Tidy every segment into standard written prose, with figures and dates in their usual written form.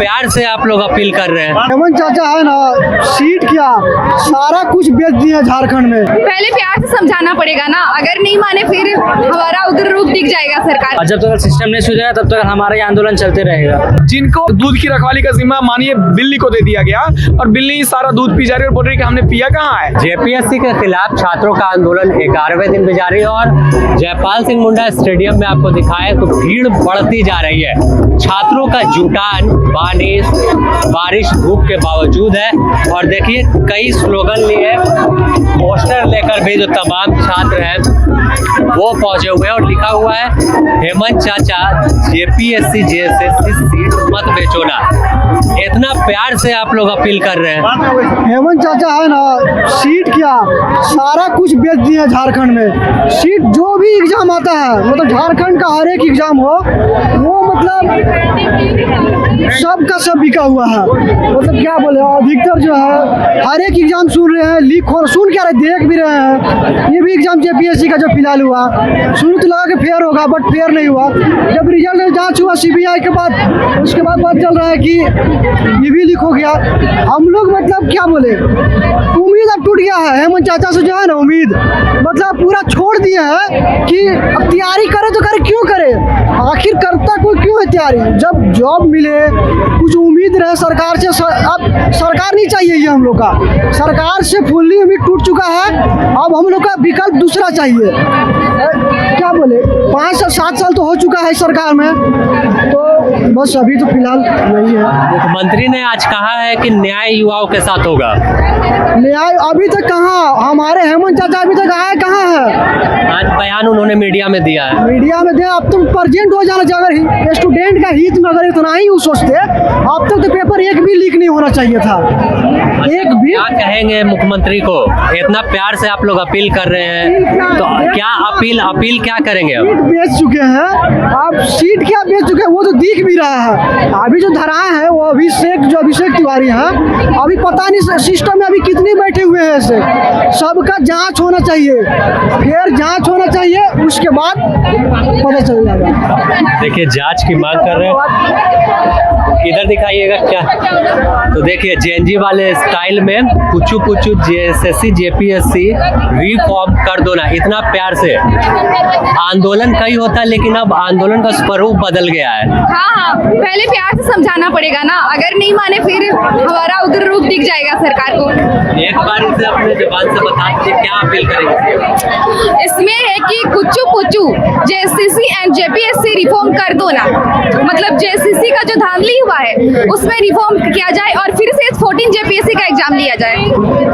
प्यार से आप लोग अपील कर रहे हैं। हेमंत चाचा है ना, सीट क्या सारा कुछ बेच दिए झारखंड में। पहले प्यार से समझाना पड़ेगा ना, अगर नहीं माने फिर हमारा उग्र रूप दिख जाएगा सरकार। जब तक सिस्टम नहीं सुधरेगा तब तक हमारा ये आंदोलन चलते रहेगा। जिनको दूध की रखवाली का जिम्मा मानिए बिल्ली को दे दिया गया और बिल्ली सारा दूध पी जा रही है और बोल रही है कि हमने पिया कहाँ है। जेपीएससी के खिलाफ छात्रों का आंदोलन 11वें दिन भी जारी है और जयपाल सिंह मुंडा स्टेडियम में आपको दिखाए तो भीड़ बढ़ती जा रही है। छात्रों का जुटान बारिश धूप के बावजूद है और देखिए कई स्लोगन लिए पोस्टर लेकर भी जो तमाम छात्र हैं वो पहुंचे हुए हैं और लिखा हुआ है हेमंत चाचा जेपीएससी जेएसएससी सीट मत बेचो ना। इतना प्यार से आप लोग अपील कर रहे हैं। हेमंत चाचा है ना, सीट क्या सारा कुछ बेच दिए झारखंड में। सीट जो भी एग्जाम आता है मतलब झारखंड का हर एक एग्जाम हो वो मतलब सबका सब बिका हुआ है। मतलब क्या बोले, अधिकतर जो है हर एक एग्जाम सुन रहे हैं, लीक हो सुन क्या रहे, देख भी रहे हैं। ये भी एग्जाम जेपीएससी का जो फिलहाल हुआ शुरू तो लगा कि फेयर होगा बट फेयर नहीं हुआ। जब रिजल्ट जांच हुआ सीबीआई के बाद उसके बाद पता चल रहा है कि ये भी लीक हो गया। हम लोग मतलब क्या बोले, उम्मीद अब टूट गया है। हेमंत चाचा से जो है ना उम्मीद मतलब पूरा छोड़ दिया है कि अब तैयारी करे तो करे, क्यों करे, आखिर करता कोई क्यों है तैयारी। जब जॉब मिले कुछ उम्मीद रहे सरकार से, अब सरकार नहीं चाहिए ये हम लोग का, सरकार से फुल्ली उम्मीद टूट चुका है। अब हम लोग का विकल्प दूसरा चाहिए। क्या बोले, 5 से 7 साल तो हो चुका है सरकार में, तो बस अभी तो फिलहाल यही है। मुख्यमंत्री ने आज कहा है कि न्याय युवाओं के साथ होगा। न्याय अभी तक कहाँ, हमारे हेमंत चाचा अभी तक आए कहाँ है। आज बयान उन्होंने मीडिया में दिया है। मीडिया में दिया, अब तो प्रेजेंट हो जाना चाहिए। अगर स्टूडेंट का हित में अगर इतना ही सोचते अब तक तो पेपर एक भी लीक नहीं होना चाहिए था, एक भी। क्या कहेंगे मुख्यमंत्री को, इतना प्यार से आप लोग अपील कर रहे हैं तो क्या अपील क्या करेंगे। अब सीट बेच चुके हैं, अब सीट क्या बेच चुके हैं वो तो दिख भी रहा है। अभी जो धराए हैं वो अभिषेक तिवारी हैं, अभी पता नहीं सिस्टम में अभी कितने बैठे हुए हैं। ऐसे सबका जांच होना चाहिए, फिर जांच होना चाहिए, उसके बाद पता चल जाएगा। देखिए जांच की मांग कर रहे हैं, इधर दिखाइएगा क्या। तो देखिए जेएनजी वाले स्टाइल में पुचू जेएसएससी जेपीएससी रिफॉर्म कर दो ना। इतना प्यार से आंदोलन कई होता है लेकिन अब आंदोलन का स्वरूप बदल गया है। हाँ, पहले प्यार से समझाना पड़ेगा ना, अगर नहीं माने फिर हमारा उग्र रूप दिख जाएगा सरकार को। एक बार इसे अपने जुबान से बता दीजिए क्या अपील करेंगे। इसमें है कि कुचू जेएसएससी एंड जेपीएससी रिफॉर्म कर दो ना, मतलब जेएसएससी का जो धांधली हुआ है उसमें रिफॉर्म किया जाए और फिर से 14 जेपीएससी का एग्जाम लिया जाए।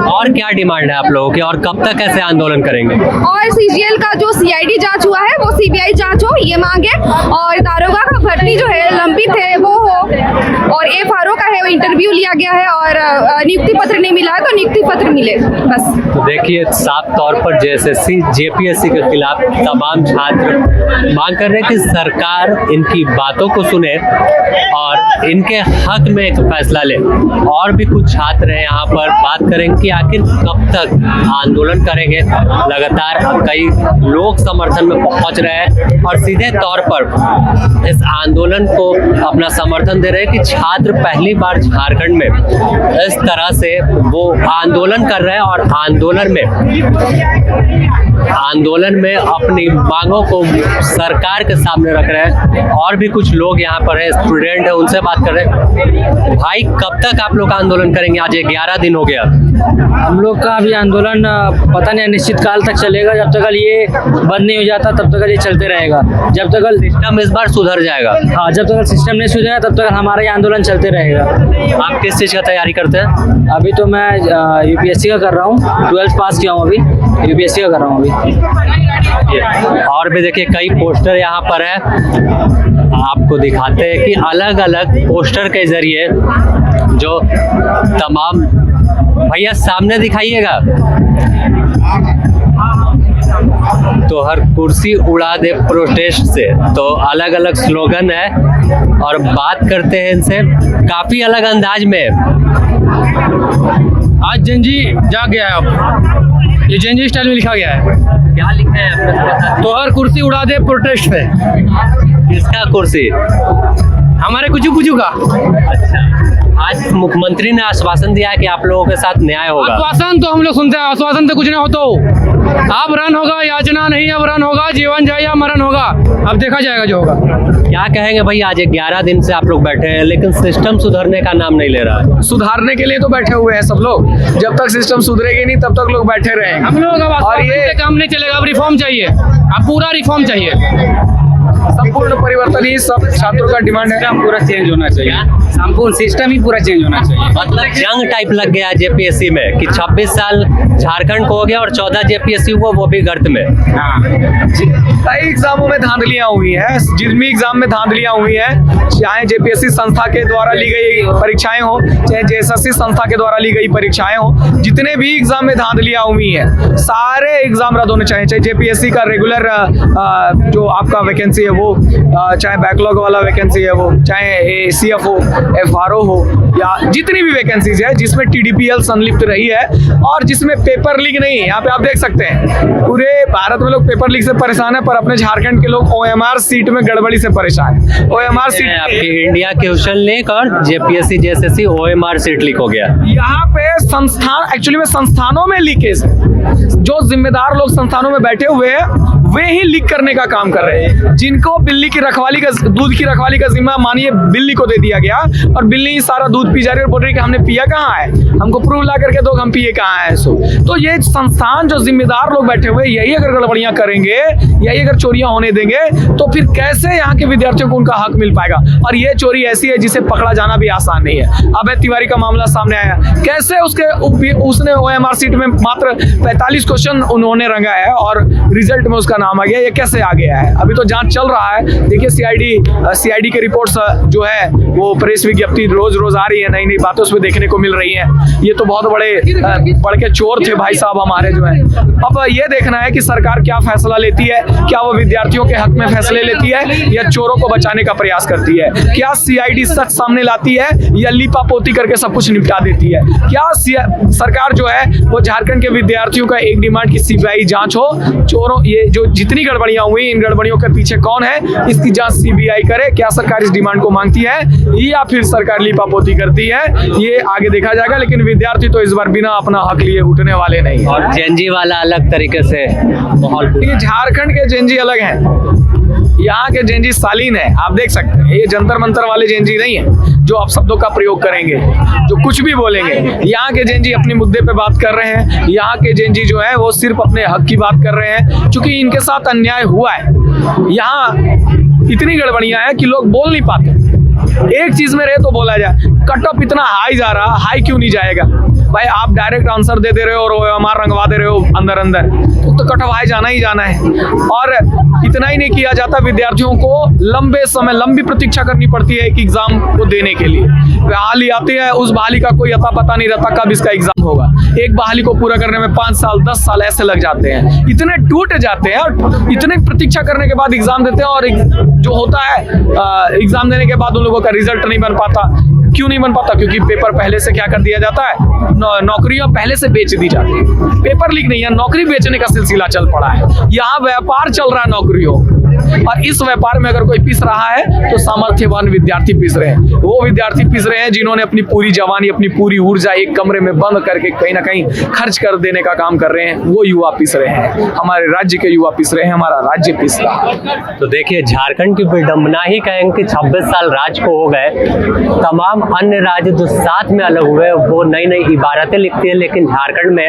और क्या डिमांड है आप लोगों की और कब तक ऐसे आंदोलन करेंगे। और सीजीएल का जो सीआईडी जांच हुआ है वो सीबीआई जांच हो, ये मांगे। और दारोगा का भर्ती जो है लंबित है वो हो, और एफआरओ का है वो इंटरव्यू लिया गया है और नियुक्ति पत्र नहीं मिला है तो नियुक्ति पत्र मिले बस। तो देखिए साफ तौर पर जेएसएससी जेपीएससी के खिलाफ तमाम छात्र मांग कर रहे हैं कि सरकार इनकी बातों को सुने और इनके हक में एक फैसला ले। और भी कुछ छात्र हैं यहाँ पर, बात करेंगे कि आखिर कब तक आंदोलन करेंगे। लगातार कई लोग समर्थन में पहुंच रहे हैं और सीधे तौर पर इस आंदोलन को अपना समर्थन दे रहे हैं कि छात्र पहली बार झारखंड में इस तरह से वो आंदोलन कर रहे हैं और आंदोलन में अपनी मांगों को सरकार के सामने रख रहे हैं। और भी कुछ लोग यहाँ पर है, स्टूडेंट है, उनसे बात कर रहे हैं। भाई कब तक आप लोग आंदोलन करेंगे, आज 11 दिन हो गया। हम लोग का अभी आंदोलन पता नहीं निश्चित काल तक चलेगा, जब तक ये बंद नहीं हो जाता तब तक ये चलते रहेगा। जब तक सिस्टम इस बार सुधर जाएगा। हाँ, जब तक सिस्टम नहीं सुधरेगा तब तक हमारा ये आंदोलन चलते रहेगा। आप किस चीज़ का तैयारी करते हैं। अभी तो मैं यूपीएससी का कर रहा हूँ, 12th पास किया हूँ, अभी यूपीएससी का कर रहा हूँ अभी। और भी देखिए कई पोस्टर यहाँ पर है, आपको दिखाते हैं कि अलग अलग पोस्टर के जरिए जो तमाम, भैया सामने दिखाइएगा, तो हर कुर्सी उड़ा दे प्रोटेस्ट से, तो अलग अलग स्लोगन है और बात करते हैं इनसे काफी अलग अंदाज में। आज जेएनजी जाग गया है, अब ये जेएनजी स्टाइल में लिखा गया है। क्या लिखा है? तो हर कुर्सी उड़ा दे प्रोटेस्ट पे। किसका कुर्सी? हमारे कुछ का। अच्छा, आज मुख्यमंत्री ने आश्वासन दिया है कि आप लोगों के साथ न्याय होगा। आश्वासन तो हम लोग सुनते हैं, आश्वासन तो कुछ नहीं होता हो। अब रन होगा, याचना नहीं, अब रन होगा, जीवन जाए या मरण होगा, अब देखा जाएगा जो होगा। क्या कहेंगे भाई, आज 11 दिन से आप लोग बैठे हैं लेकिन सिस्टम सुधरने का नाम नहीं ले रहा है। सुधारने के लिए तो बैठे हुए हैं सब लोग, जब तक सिस्टम सुधरेगी नहीं तब तक लोग बैठे रहेंगे। हम लोग और ये काम नहीं चलेगा, अब रिफॉर्म चाहिए, अब पूरा रिफॉर्म चाहिए, संपूर्ण परिवर्तन ही सब छात्रों का डिमांड है। पूरा चेंज होना चाहिए, संपूर्ण सिस्टम ही पूरा चेंज होना चाहिए। मतलब जंग टाइप लग गया जेपीएससी में कि 26 साल झारखंड को हो गया और 14 जेपीएससी हुआ, वो भी गर्त में। कई एग्जामों में धांधलियां हुई हैं, जितनी एग्जाम में धांधलियां हुई हैं, चाहे जेपीएससी संस्था के द्वारा ली गई परीक्षाएं हो, चाहे जेएसएससी संस्था के द्वारा ली गई परीक्षाएं हो, जितने भी एग्जाम में धांधलियां हुई हैं, सारे एग्जाम रद्द होने चाहिए। चाहे जेपीएससी का रेगुलर जो आपका वैकेंसी है वो, चाहे बैकलॉग वाला वैकेंसी है वो, चाहे सीएफ हो, एफआरओ हो, या जितनी भी वैकेंसीज है जिसमें टीडीपीएल संलिप्त रही है और जिसमें पेपर लीक नहीं है। यहाँ पे आप देख सकते हैं पूरे भारत में लोग पेपर लीक से परेशान है, पर अपने झारखंड के लोग ओएमआर सीट में गड़बड़ी से परेशान है। ओएमआर सीट आपकी इंडिया क्वेश्चन लीक और JPSC JSSC OMR sheet leak हो गया। यहाँ पे संस्थान, एक्चुअली में संस्थानों में लीकेज है, जो जिम्मेदार लोग संस्थानों में बैठे हुए हैं वे ही लीक करने का काम कर रहे हैं। जिनको बिल्ली की रखवाली का, दूध की रखवाली का जिम्मा मानिए बिल्ली को दे दिया गया और बिल्ली ही सारा दूध पी जा रही है और बोल रही है कि हमने पिया कहाँ है, हमको प्रूफ ला करके दो, हम पिए कहाँ है। तो ये संस्थान जो जिम्मेदार लोग बैठे हुए, यही अगर गड़बड़ियां करेंगे, यही अगर चोरियां होने देंगे, तो फिर कैसे यहाँ के विद्यार्थियों को उनका हक मिल पाएगा। और ये चोरी ऐसी है जिसे पकड़ा जाना भी आसान नहीं है। अभय तिवारी का मामला सामने आया, कैसे उसने ओएमआर सीट में मात्र 45 क्वेश्चन उन्होंने रंगा है और रिजल्ट में उसका नाम आ गया। ये कैसे आ गया है, अभी तो जांच चल रहा है। देखिए सीआईडी के रिपोर्ट्स जो है वो प्रेस विज्ञप्ति रोज आ रही है, नई नई बातें उसमें देखने को मिल रही हैं। ये तो बहुत बड़े के चोर थे भाई साहब हमारे जो है। अब ये देखना है कि सरकार क्या फैसला लेती है, क्या वो विद्यार्थियों के हक में फैसले लेती है या चोरों को बचाने का प्रयास करती है। क्या सीआईडी सच सामने लाती है या लीपापोती करके सब कुछ निपटा देती है। क्या सरकार जो है वो झारखंड के विद्यार्थियों का एक डिमांड की सीबीआई जांच हो, चोरों ये जो जितनी गड़बड़ियां हुई, इन गड़बड़ियों के पीछे कौन है इसकी जांच सीबीआई करे। क्या सरकार इस डिमांड को मांगती है या फिर सरकार लीपापोती करती है, ये आगे देखा जाएगा। लेकिन विद्यार्थी तो इस बार बिना अपना हक लिए उठने वाले नहीं। और जेनजी वाला अलग तरीके से माहौल, झारखंड के जेनजी अलग हैं, यहाँ के जेनजी सालीन है, आप देख सकते हैं। ये जंतर मंतर वाले जेनजी नहीं है जो आप शब्दों का प्रयोग करेंगे, जो कुछ भी बोलेंगे। यहाँ के जेनजी अपने मुद्दे पे बात कर रहे हैं। यहाँ के जेनजी जो है वो सिर्फ अपने हक की बात कर रहे हैं, क्योंकि इनके साथ अन्याय हुआ है। यहाँ इतनी गड़बड़ियां हैं कि लोग बोल नहीं पाते। एक चीज में रहे तो बोला जाए, कट ऑफ इतना हाई जा रहा, हाई क्यों नहीं जाएगा भाई। आप डायरेक्ट आंसर दे रहे हो और हमारा रंगवा दे रहे हो अंदर अंदर, तो कट ऑफ हाई जाना ही जाना है। और इतना ही नहीं किया जाता, विद्यार्थियों को लंबी प्रतीक्षा करनी पड़ती है एक एग्जाम को देने के लिए। बहाली आती है, उस बहाली का कोई अता पता नहीं रहता कब इसका एग्जाम होगा। एक बहाली को पूरा करने में 5 साल 10 साल ऐसे लग जाते हैं, इतने टूट जाते हैं और इतने प्रतीक्षा करने के बाद एग्जाम देते हैं। और जो होता है एग्जाम देने के बाद उन लोगों का रिजल्ट नहीं बन पाता। क्यों नहीं बन पाता? क्योंकि पेपर पहले से क्या कर दिया जाता है, नौकरियां पहले से बेच दी जाती है। पेपर लीक नहीं है, नौकरी बेचने का सिलसिला चल पड़ा है। यहाँ व्यापार चल रहा है नौकरियों, और इस व्यापार में अगर कोई पिस रहा है तो सामर्थ्यवान विद्यार्थी पिस रहे हैं। वो विद्यार्थी पिस रहे हैं जिन्होंने अपनी पूरी जवानी, अपनी पूरी ऊर्जा एक कमरे में बंद करके कहीं ना कहीं खर्च कर देने का काम कर रहे हैं। वो युवा पिस रहे हैं, हमारे राज्य के युवा पिस रहे हैं, हमारा राज्य पिस रहा है। तो देखिए, झारखंड की विडंबना ही कहेंगे कि 26 साल राज को हो गए। तमाम अन्य राज्य जो साथ में अलग हुए वो नई नई इबारतें लिखती है, लेकिन झारखंड में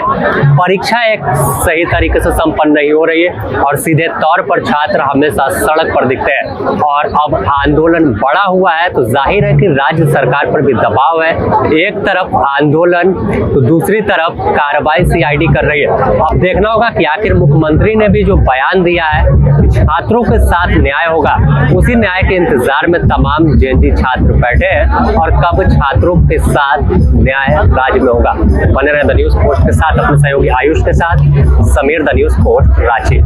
परीक्षा एक सही तरीके से संपन्न नहीं हो रही है और सीधे तौर पर छात्र हमेशा सड़क पर दिखते हैं। और अब आंदोलन बड़ा हुआ है तो जाहिर है कि राज्य सरकार पर भी दबाव है। एक तरफ आंदोलन तो दूसरी तरफ कार्रवाई सीआईडी कर रही है। अब देखना होगा कि आखिर मुख्यमंत्री ने भी जो बयान दिया है कि छात्रों के साथ न्याय होगा, उसी न्याय के इंतजार में तमाम जेएनजी छात्र बैठे हैं और कब छात्रों के साथ न्याय राज्य में होगा। बने रहे द न्यूज़ पोस्ट के साथ, अपने सहयोगी आयुष के साथ। Sameer, the news post, Ranchi.